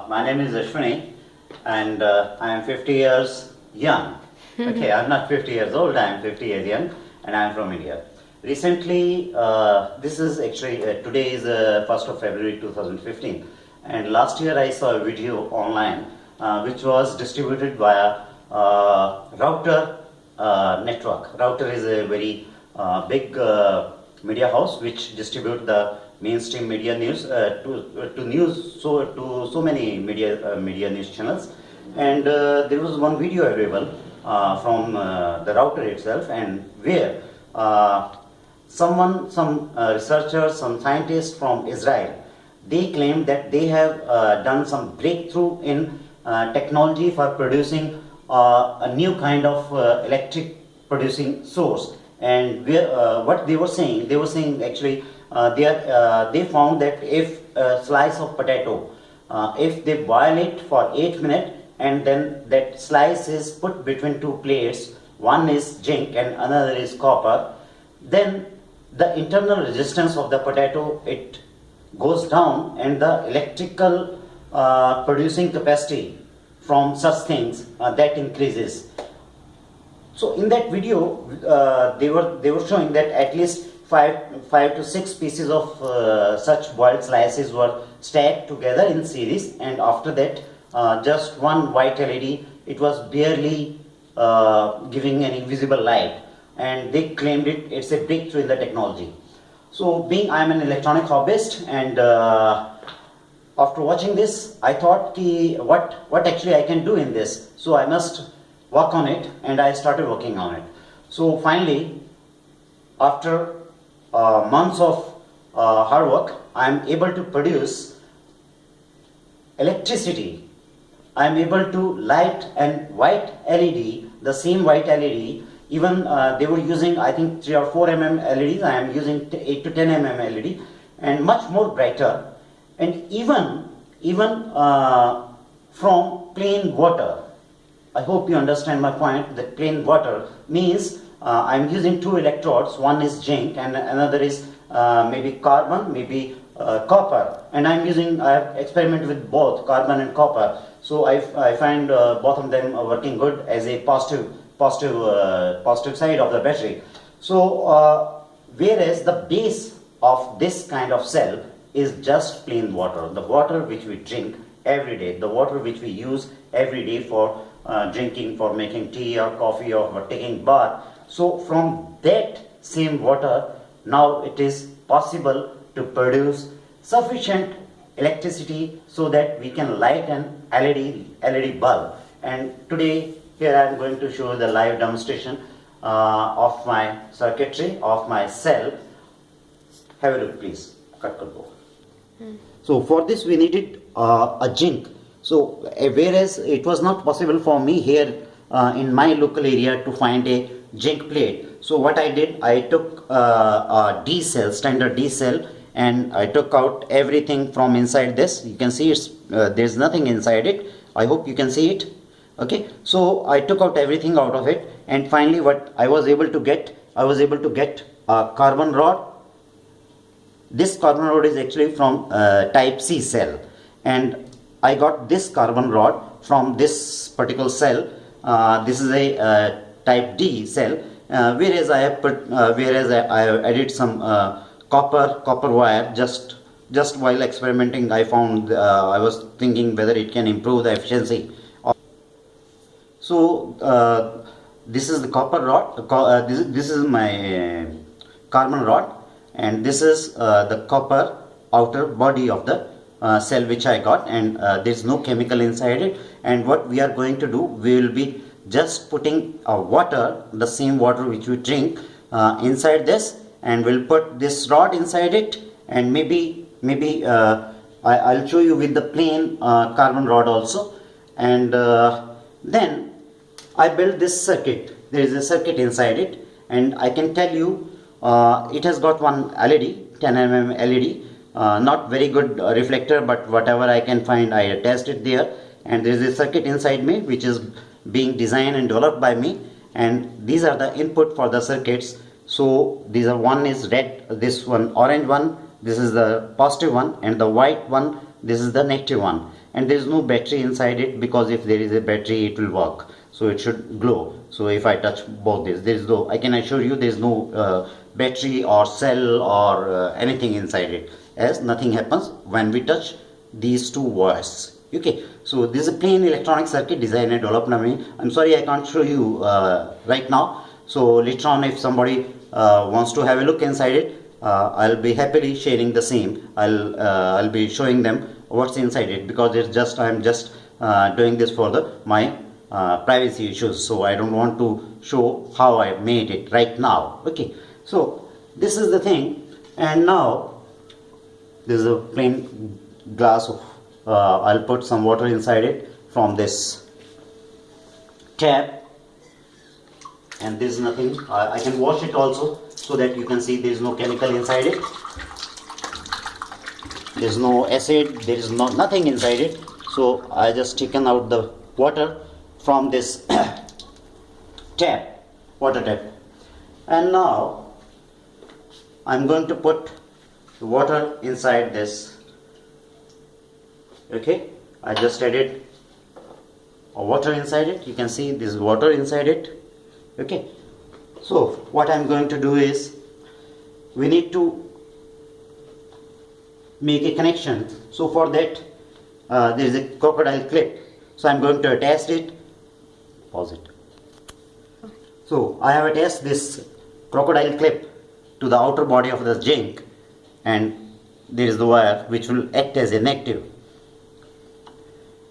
My name is Ashwani, and I am 50 years young. Okay, I'm not 50 years old, I am 50 years young, and I am from India. Recently, this is actually, today is 1st of February 2015, and last year I saw a video online which was distributed via Router network. Router is a very big media house which distribute the mainstream media news to so many media news channels, and there was one video available from the Router itself, and where some researchers, some scientists from Israel, they claim that they have done some breakthrough in technology for producing a new kind of electric producing source. And what they were saying actually, they found that if a slice of potato, if they boil it for 8 minutes, and then that slice is put between two plates, one is zinc and another is copper, then the internal resistance of the potato, it goes down, and the electrical producing capacity from such things that increases. So in that video, they were showing that at least five to six pieces of such boiled slices were stacked together in series, and after that, just one white LED, it was barely giving any visible light, and they claimed it's a breakthrough in the technology. So being I'm an electronic hobbyist, and after watching this, I thought what actually I can do in this, so I must work on it, and I started working on it. So finally, after months of hard work, I am able to produce electricity. I am able to light an white LED, the same white LED. Even they were using, I think, 3 or 4 mm LEDs. I am using 8 to 10 mm LED, and much more brighter. And even from plain water. I hope you understand my point. That plain water means I'm using two electrodes. One is zinc and another is maybe carbon, maybe copper. And I have experimented with both carbon and copper. So I find both of them are working good as a positive side of the battery. So whereas the base of this kind of cell is just plain water, the water which we drink every day, the water which we use every day for drinking, for making tea or coffee, or for taking bath. So from that same water, now it is possible to produce sufficient electricity so that we can light an LED bulb. And today here I am going to show the live demonstration of my circuitry, of my cell. Have a look, please. So for this we needed a zinc. So whereas it was not possible for me here in my local area to find a zinc plate, so what I did, I took a D cell, standard D cell, and I took out everything from inside this. You can see it's there's nothing inside it. I hope you can see it. Okay, so I took out everything out of it, and finally what I was able to get, a carbon rod. This carbon rod is actually from type C cell, and I got this carbon rod from this particular cell. This is a type D cell, whereas I have added some copper wire just while experimenting. I found I was thinking whether it can improve the efficiency. So this is the copper rod. This is my carbon rod, and this is the copper outer body of the cell which I got, and there is no chemical inside it. And what we are going to do, we will be just putting water, the same water which we drink, inside this, and we'll put this rod inside it, and maybe I'll show you with the plain carbon rod also. And then I built this circuit. There is a circuit inside it, and I can tell you it has got one LED, 10 mm LED, not very good reflector, but whatever I can find, I attached it there. And there is a circuit inside me which is being designed and developed by me, and these are the input for the circuits. So these are, one is red, this one orange one, this is the positive one, and the white one, this is the negative one, and there is no battery inside it, because if there is a battery it will work, so it should glow. So if I touch both this, there is no, I can assure you there is no battery or cell or anything inside it, as nothing happens when we touch these two wires. Okay, so this is a plain electronic circuit designed and developed by me. I'm sorry I can't show you right now, so later on if somebody wants to have a look inside it, I'll be happily sharing the same. I'll be showing them what's inside it, because it's just, I'm just doing this for the my privacy issues, so I don't want to show how I made it right now. Okay, so this is the thing, and now this is a plain glass of I'll put some water inside it from this tap, and this is nothing. I can wash it also, so that you can see there is no chemical inside it, there is no acid, there is nothing inside it. So I just taken out the water from this tap, water tap, and now I'm going to put the water inside this. Okay, I just added water inside it. You can see this water inside it. Okay, so what I'm going to do is, we need to make a connection. So for that there is a crocodile clip, so I'm going to attach it. Pause it. So I have attached this crocodile clip to the outer body of the zinc, and there is the wire which will act as a negative.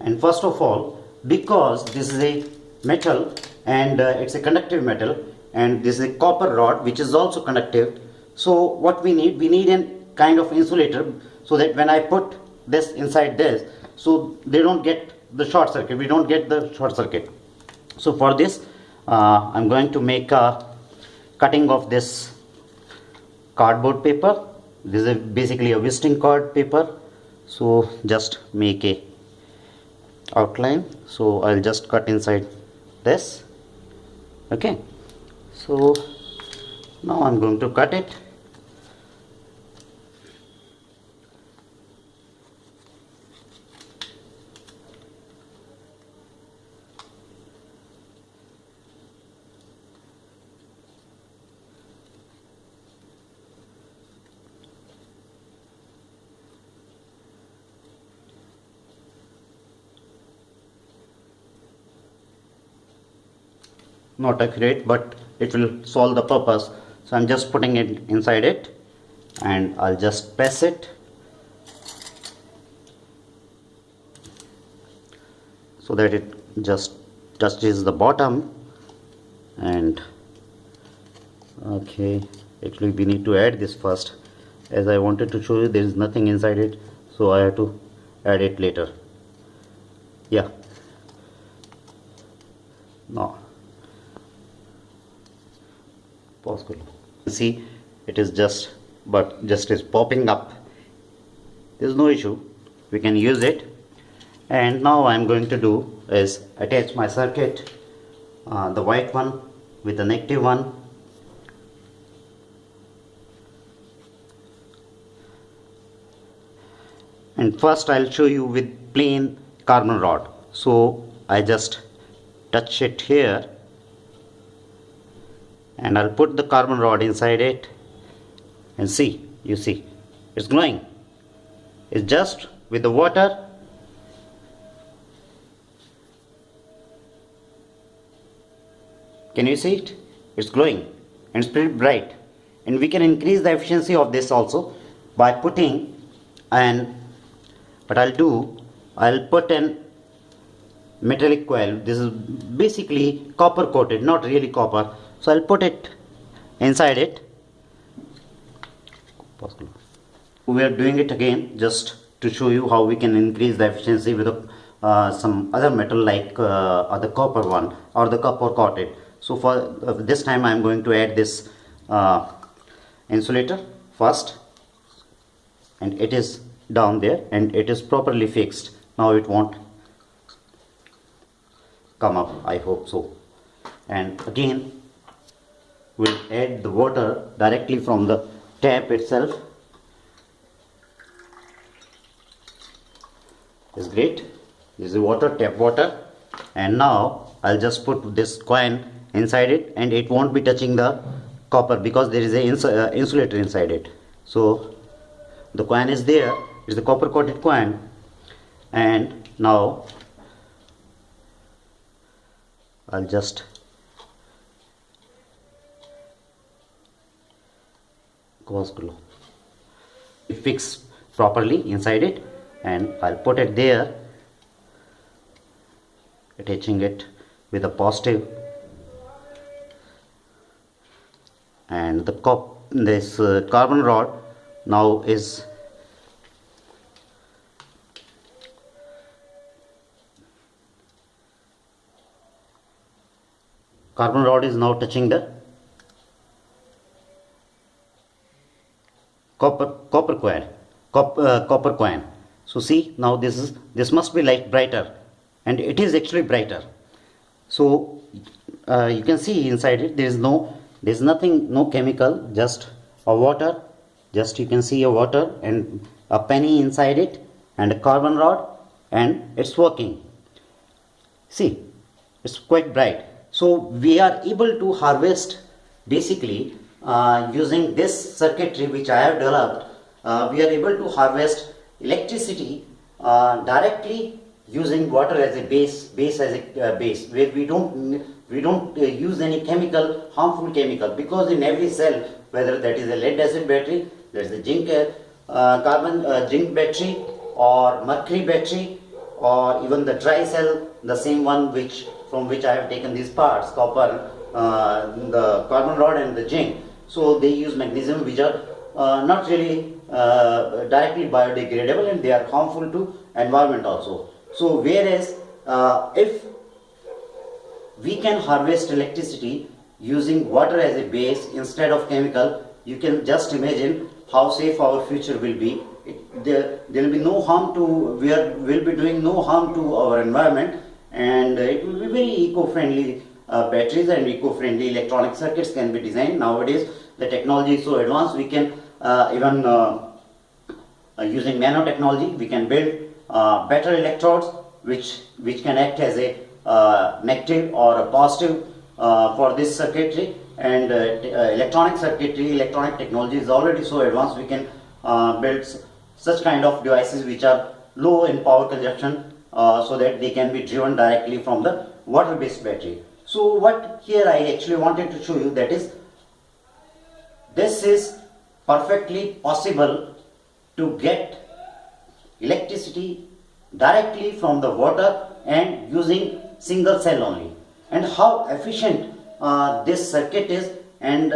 And first of all, because this is a metal and it's a conductive metal, and this is a copper rod which is also conductive, so what we need a kind of insulator, so that when I put this inside this, so they don't get the short circuit, we don't get the short circuit. So for this I'm going to make a cutting of this cardboard paper. This is basically a visiting card paper, so just make a outline. So I'll just cut inside this. Okay, so now I'm going to cut it. Not accurate, but it will solve the purpose. So I'm just putting it inside it, and I'll just press it so that it just touches the bottom. And okay, actually we need to add this first, as I wanted to show you there is nothing inside it, so I have to add it later. Yeah, no, see, it is just is popping up. There's no issue, we can use it. And now I'm going to do is attach my circuit, the white one with the negative one. And first I'll show you with plain carbon rod. So I just touch it here, and I'll put the carbon rod inside it, and see, you see it's glowing. It's just with the water. Can you see it? It's glowing and it's pretty bright. And we can increase the efficiency of this also by putting what I'll put an metallic coil. This is basically copper coated, not really copper. So I'll put it inside it. We are doing it again just to show you how we can increase the efficiency with some other metal like the copper one or the copper coated. So for this time I am going to add this insulator first, and it is down there and it is properly fixed. Now it won't come up, I hope so. And again we'll add the water directly from the tap itself. is great. This is water, tap water. And now I'll just put this coin inside it, and it won't be touching the copper because there is a insulator inside it. So the coin is there, it's the copper coated coin. And now I'll just fix properly inside it, and I'll put it there, attaching it with a positive, and this carbon rod now is now touching the copper coin. So see, now this must be light brighter, and it is actually brighter. So you can see inside it there's nothing, no chemical, just a water. Just you can see a water and a penny inside it and a carbon rod, and it's working. See, it's quite bright. So we are able to harvest basically using this circuitry which I have developed. We are able to harvest electricity directly using water as a base, where we don't use any harmful chemical, because in every cell, whether that is a lead acid battery, there is a zinc battery, or mercury battery, or even the dry cell, the same one from which I have taken these parts, copper, the carbon rod and the zinc. So they use magnesium, which are not really directly biodegradable, and they are harmful to environment also. So whereas if we can harvest electricity using water as a base instead of chemical, you can just imagine how safe our future will be. There will be no harm to, we'll be doing no harm to our environment, and it will be very eco-friendly. Batteries and eco-friendly electronic circuits can be designed. Nowadays the technology is so advanced, we can even using nanotechnology, we can build better electrodes which can act as a negative or a positive for this circuitry. And electronic technology is already so advanced, we can build such kind of devices which are low in power consumption, so that they can be driven directly from the water based battery. So what here I actually wanted to show you, that is, this is perfectly possible to get electricity directly from the water and using single cell only, and how efficient this circuit is, and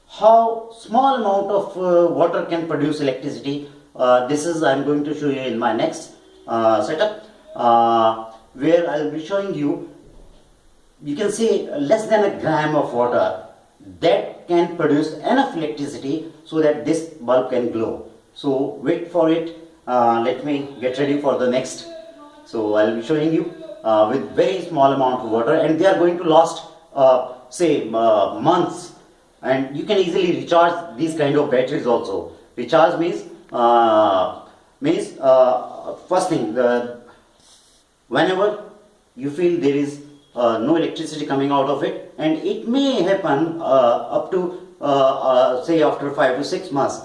how small amount of water can produce electricity. This is I'm going to show you in my next setup, where I will be showing you. You can see less than a gram of water that can produce enough electricity so that this bulb can glow. So wait for it. Let me get ready for the next. So I will be showing you with very small amount of water, and they are going to last say months, and you can easily recharge these kind of batteries also. Recharge means first thing, whenever you feel there is no electricity coming out of it, and it may happen up to say after 5 to 6 months.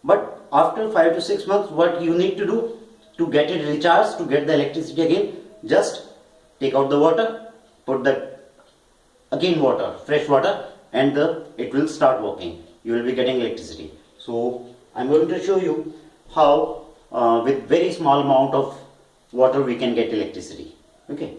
But after 5 to 6 months, what you need to do to get it recharged, to get the electricity again, just take out the water, put the again water, fresh water, and it will start working. You will be getting electricity. So I am going to show you how with very small amount of water we can get electricity. Okay.